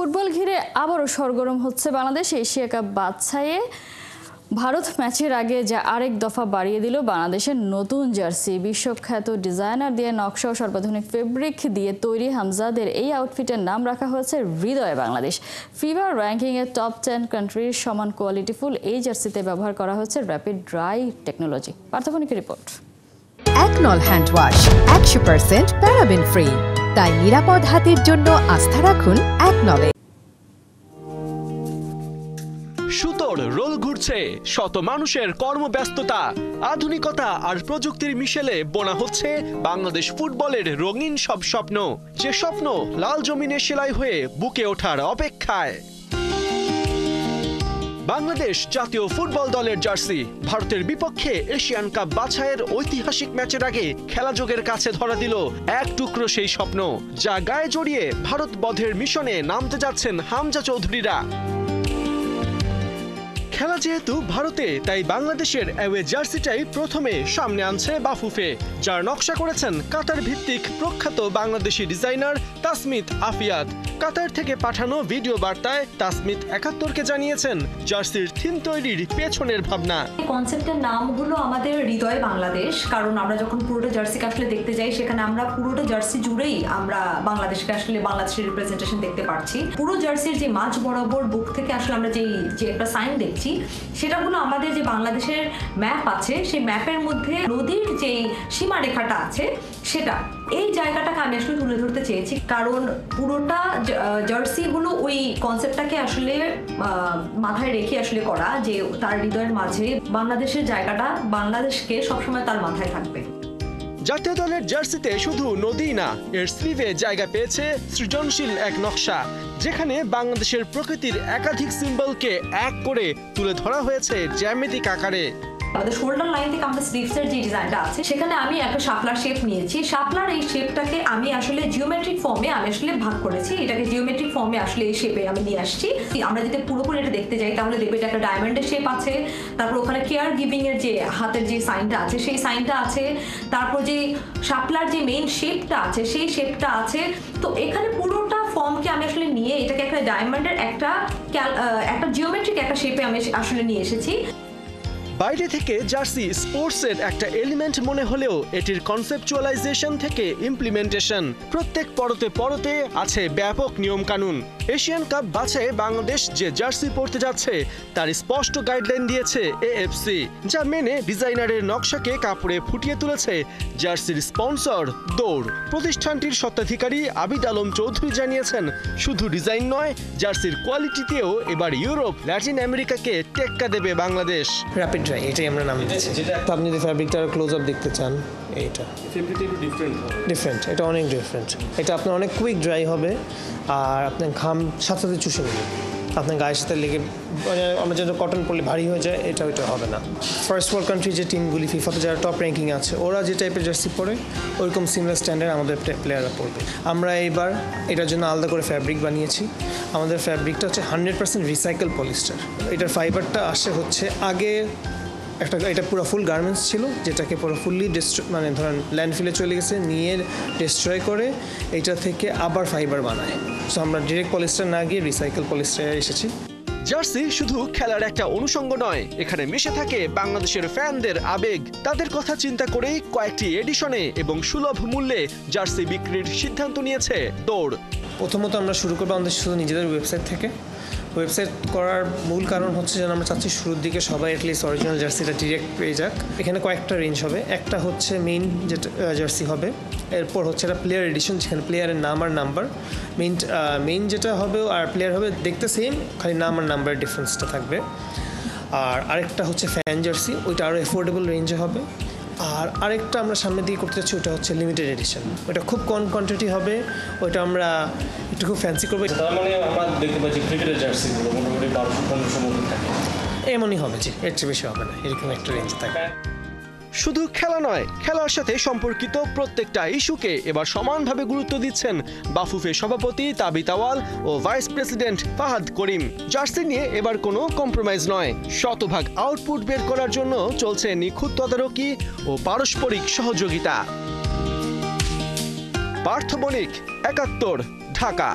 Football ঘিরে আবারও সরগরম হচ্ছে বাংলাদেশ। এশিয়া কাপ বাছাইয়ে ভারত ম্যাচের আগে যা আরেক দফা বাড়িয়ে দিল বাংলাদেশের নতুন জার্সি। বিশ্বখ্যাত ডিজাইনার দিয়ে নকশা ও সর্বাধুনিক ফেব্রিক দিয়ে তৈরি হামজাদের এই আউটফিটের নাম রাখা হয়েছে হৃদয় বাংলাদেশ। ফিফা র্যাঙ্কিংয়ে টপ 10 কান্ট্রির সমান কোয়ালিটিফুল এই জার্সিতে ব্যবহার করা হয়েছে র্যাপিড ড্রাই টেকনোলজি। পার্থবণিকের রিপোর্ট। একনল হ্যান্ড ওয়াশ 100% প্যারাবেন ফ্রি, তাই নিরাপদ হাতের জন্য আস্থা রাখুন একনলে। সুতোর রোল ঘুরছে, শত মানুষের কর্মব্যস্ততা, আধুনিকতা আর প্রযুক্তির মিশেলে বোনা হচ্ছে বাংলাদেশ ফুটবলের রঙিন সব স্বপ্ন, যে স্বপ্ন লাল জমিনে সেলাই হয়ে বুকে ওঠার অপেক্ষায়। বাংলাদেশ জাতীয় ফুটবল দলের জার্সি ভারতের বিপক্ষে এশিয়ান কাপ বাছাইয়ের ঐতিহাসিক ম্যাচের আগে খেলাযোগের কাছে ধরা দিল এক টুকরো সেই স্বপ্ন, যা গায়ে জড়িয়ে ভারত বধের মিশনে নামতে যাচ্ছেন হামজা চৌধুরীরা। খেলা যেহেতু ভারতে, তাই বাংলাদেশের অ্যাওয়ে জার্সিটাই প্রথমে সামনে আনছে বাফুফে, যার নকশা করেছেন কাতার ভিত্তিক প্রখ্যাত বাংলাদেশি ডিজাইনার তাসমিত আফিয়াদ। কাতার থেকে পাঠানো ভিডিও বার্তায় তাসমিত ৭১কে জানিয়েছেন জার্সির থিম তৈরির পেছনের ভাবনা। কনসেপ্টের নাম হলো আমাদের হৃদয় বাংলাদেশ, কারণ আমরা যখন পুরোটা জার্সিকে আসলে দেখতে যাই, সেখানে আমরা পুরোটা জার্সি জুড়েই আমরা বাংলাদেশকে আসলে বাংলাদেশের রিপ্রেজেন্টেশন দেখতে পাচ্ছি। পুরো জার্সির যে মাঝ বরাবর বুক থেকে আসলে আমরা যে একটা সাইন দেখছি, সেটা হলো আমাদের যে বাংলাদেশের ম্যাপ আছে, সেই ম্যাপের মধ্যে নদীর যে সীমারেখাটা আছে সেটা, এই জায়গাটাকে আমি আসলে তুলে ধরতে চেয়েছি, কারণ পুরোটা জার্সি হলো ওই কনসেপ্টটাকে আসলে মাথায় রেখে আসলে করা, যে তার হৃদয়ের মাঝে বাংলাদেশের জায়গাটা, বাংলাদেশকে সবসময় তার মাথায় থাকবে। জাতীয় দলের জার্সিতে শুধু নদী না, এর স্লিভে জায়গা পেয়েছে সৃজনশীল এক নকশা, যেখানে বাংলাদেশের প্রকৃতির একাধিক সিম্বলকে এক করে তুলে ধরা হয়েছে জ্যামিতিক আকারে। আমাদের শোল্ডার লাইন থেকে আমাদের স্লিভসের যে ডিজাইনটা আছে, সেখানে আমি একটা শাপলার শেপ নিয়েছি। শাপলার এই শেপটাকে আমি আসলে জিওমেট্রিক ফর্মে আমি আসলে ভাগ করেছি, এটাকে জিওমেট্রিক ফর্মে আসলে এই শেপে আমি নিয়ে আসছি। আমরা যদি পুরোপুরি এটা দেখতে যাই, তাহলে দেখবে এটা একটা ডায়মন্ডের শেপ আছে, তারপর ওখানে কেয়ার গিভিং এর যে হাতের যে সাইনটা আছে সেই সাইনটা আছে, তারপর যে শাপলার যে মেইন শেপটা আছে সেই শেপটা আছে। তো এখানে পুরোটা ফর্মকে আমি আসলে নিয়ে এটাকে একটা ডায়মন্ডের একটা জিওমেট্রিক একটা শেপে আমি আসলে নিয়ে এসেছি। বাইরে থেকে জার্সি স্পোর্টসের একটা এলিমেন্ট মনে হলেও এটির কনসেপচুয়ালাইজেশন থেকে ইমপ্লিমেন্টেশন, প্রত্যেক পরতে পরতে আছে ব্যাপক নিয়ম কানুন। এশিয়ান কাপ বাছাইয়ে বাংলাদেশ যে জার্সি পরতে যাচ্ছে তার স্পষ্ট গাইডলাইন দিয়েছে এএফসি, যা মেনে ডিজাইনারের নকশাকে কাপড়ে ফুটিয়ে তুলেছে জার্সির স্পন্সর দৌড়। প্রতিষ্ঠানটির স্বত্বাধিকারী আবিদ আলম চৌধুরী জানিয়েছেন, শুধু ডিজাইন নয়, জার্সির কোয়ালিটিতেও এবার ইউরোপ, ল্যাটিন আমেরিকাকে টেক্কা দেবে বাংলাদেশ। র্যাপিড ড্রাই, এটাই আমরা নাম দিচ্ছি। আপনি যদি ফ্যাব্রিকটা ক্লোজ আপ দেখতে চান, এইটা ডিফারেন্ট, এটা অনেক ডিফারেন্ট। এটা আপনার অনেক কুইক ড্রাই হবে, আর আপনার ঘাম সাথে সাথে চুষে নেবে, আপনার গায়ের সাথে লেগে, মানে আমরা যেটা কটন পরলে ভারী হয়ে যায়, এটা হবে না। ফার্স্ট ওয়ার্ল্ড কান্ট্রি যে টিমগুলি ফিফাতে যারা টপ র্যাঙ্কিং আছে, ওরা যে টাইপের জার্সি পরে ওইরকম সিমিলার স্ট্যান্ডার্ড আমাদের প্লেয়াররা পরবে। আমরা এইবার এটার জন্য আলাদা করে ফ্যাব্রিক বানিয়েছি। আমাদের ফ্যাব্রিকটা হচ্ছে 100% রিসাইকেল পলিস্টার। এটার ফাইবারটা আসে হচ্ছে আগে এটা পুরো ফুল গার্মেন্টস ছিল, যেটাকে পুরো ফুললি মানে ধরেন ল্যান্ডফিলে চলে গেছে, নিয়ে ডিস্ট্রয় করে এইটা থেকে আবার ফাইবার বানায়। সো আমরা ডিরেক্ট পলিস্টার না গিয়ে রিসাইকেল পলিস্টারে এসেছি। জার্সি শুধু খেলার একটা অনুষঙ্গ নয়, এখানে মিশে থাকে বাংলাদেশের ফ্যানদের আবেগ। তাদের কথা চিন্তা করেই কয়েকটি এডিশনে এবং সুলভ মূল্যে জার্সি বিক্রির সিদ্ধান্ত নিয়েছে দৌড়। প্রথমত আমরা শুরু করবো আমাদের শুধু নিজেদের ওয়েবসাইট থেকে। ওয়েবসাইট করার মূল কারণ হচ্ছে যেন আমরা চাচ্ছি শুরুর দিকে সবাই অ্যাটলিস্ট অরিজিনাল জার্সিটা ডিরেক্ট পেয়ে যাক। এখানে কয়েকটা রেঞ্জ হবে, একটা হচ্ছে মেইন যেটা জার্সি হবে, এরপর হচ্ছে একটা প্লেয়ার এডিশন, যেখানে প্লেয়ারের নাম আর নাম্বার, মেইন যেটা হবে আর প্লেয়ার হবে দেখতে সেম, খালি নাম আর নাম্বারের ডিফারেন্সটা থাকবে। আর আরেকটা হচ্ছে ফ্যান জার্সি, ওইটা আরও অ্যাফোর্ডেবল রেঞ্জে হবে। আর আরেকটা আমরা সামনের দিকে করতে চাচ্ছি, ওটা হচ্ছে লিমিটেড এডিশন, ওটা খুব কম কোয়ান্টিটি হবে, ওইটা আমরা একটু খুব ফ্যান্সি করবো। তার মানে আমরা দেখতে পাচ্ছি ক্রিকেটের জার্সিগুলো মোটামুটি 1200-1500 মতো থাকে, এমনই হবে, যে এর চেয়ে বেশি হবে না, এরকম একটা রেঞ্জ থাকে। শুধু খেলা নয়, খেলার সাথে সম্পর্কিত প্রত্যেকটা ইস্যুকে এবার সমানভাবে গুরুত্ব দিচ্ছেন বাফুফে সভাপতি তাবিত আওয়াল ও ভাইস প্রেসিডেন্ট ফাহাদ করিম। জার্সি নিয়ে এবার কোনো কম্প্রোমাইজ নয়, শতভাগ আউটপুট বের করার জন্য চলছে নিখুঁত তদারকি ও পারস্পরিক সহযোগিতা। পার্থবণিক, ৭১, ঢাকা।